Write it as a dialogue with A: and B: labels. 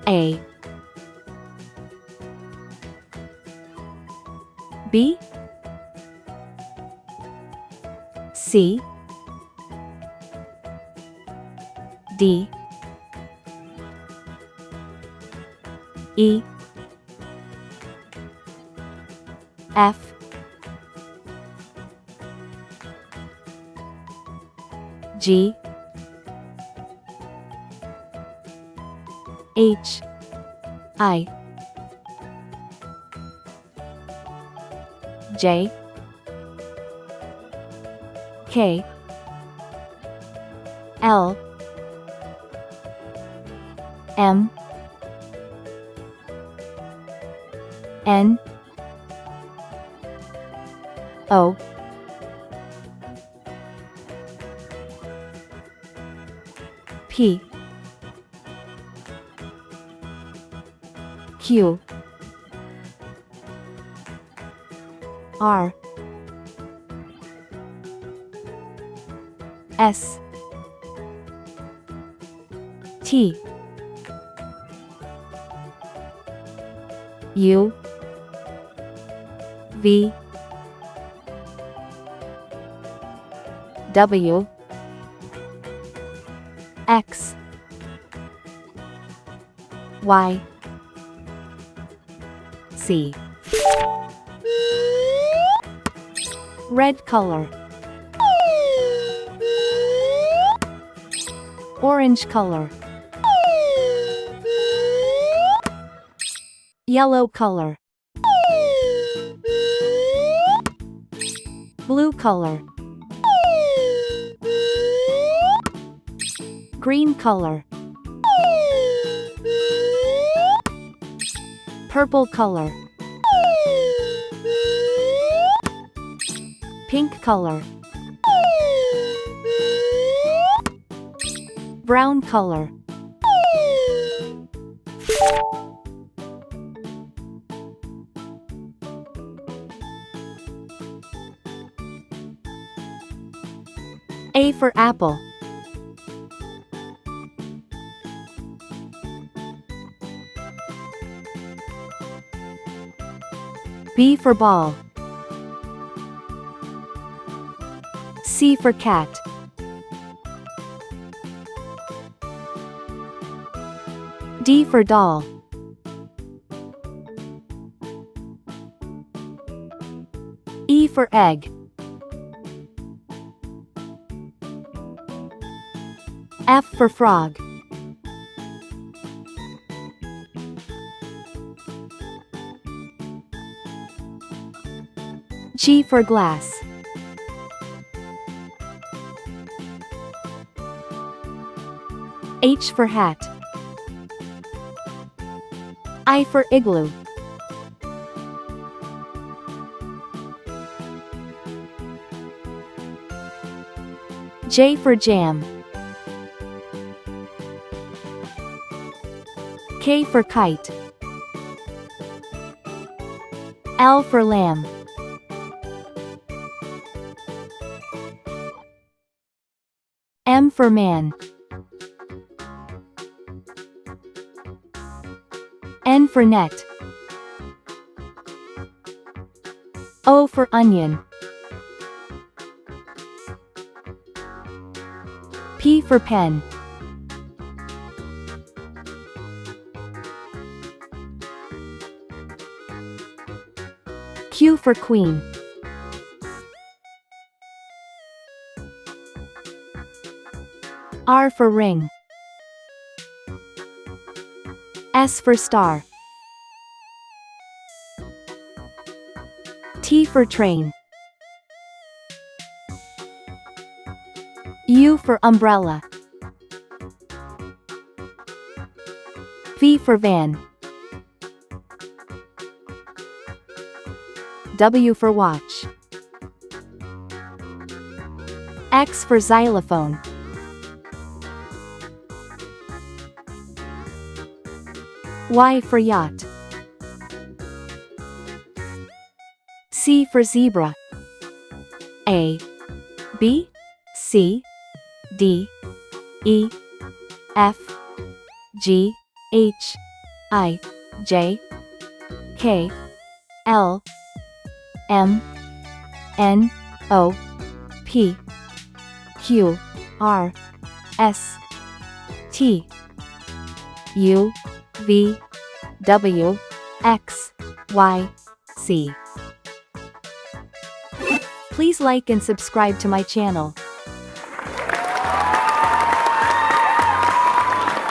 A: A, B, C, D, E, F, G, H, I, J, K, L, M, N, O, P, Q, R, S, T, U, V, W, X, Y, Z. Red color, orange color, yellow color, blue color, green color, purple color, pink color, brown color. A for apple, B for ball, C for cat, D for doll, E for egg, F for frog, G for glass, H for hat, I for igloo, J for jam, K for kite, L for lamb, M for man, N for net, O for onion, P for pen, Q for queen, R for ring, S for star, T for train, U for umbrella, V for van, W for watch, X for xylophone, Y for yacht, C for zebra, A, B, C, D, E, F, G, H, I, J, K, L, M, N, O, P, Q, R, S, T, U, V, W, X, Y, Z. Please like and subscribe to my channel.